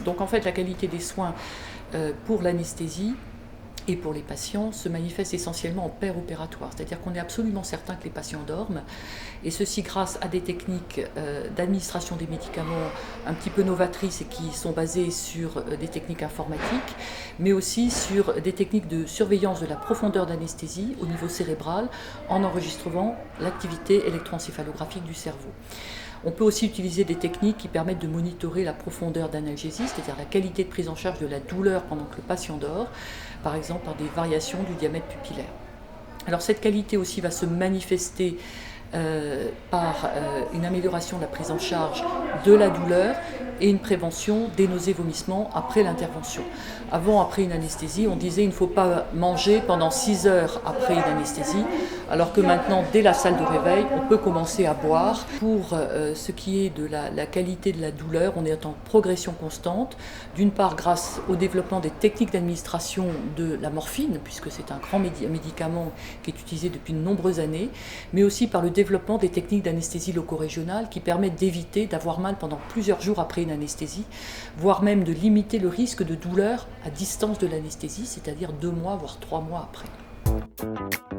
Donc en fait, la qualité des soins pour l'anesthésie et pour les patients se manifeste essentiellement en père-opératoire, c'est-à-dire qu'on est absolument certain que les patients dorment, et ceci grâce à des techniques d'administration des médicaments un petit peu novatrices et qui sont basées sur des techniques informatiques, mais aussi sur des techniques de surveillance de la profondeur d'anesthésie au niveau cérébral en enregistrant l'activité électroencéphalographique du cerveau. On peut aussi utiliser des techniques qui permettent de monitorer la profondeur d'analgésie, c'est-à-dire la qualité de prise en charge de la douleur pendant que le patient dort, par exemple par des variations du diamètre pupillaire. Alors cette qualité aussi va se manifester par une amélioration de la prise en charge de la douleur et une prévention des nausées vomissements après l'intervention. Avant, après une anesthésie, on disait qu'il ne faut pas manger pendant 6 heures après une anesthésie, alors que maintenant, dès la salle de réveil, on peut commencer à boire. Pour ce qui est de la qualité de la douleur, on est en progression constante, d'une part grâce au développement des techniques d'administration de la morphine, puisque c'est un grand médicament qui est utilisé depuis de nombreuses années, mais aussi par le développement des techniques d'anesthésie loco-régionale qui permettent d'éviter d'avoir mal pendant plusieurs jours après une anesthésie, voire même de limiter le risque de douleur à distance de l'anesthésie, c'est-à-dire 2 mois voire 3 mois après.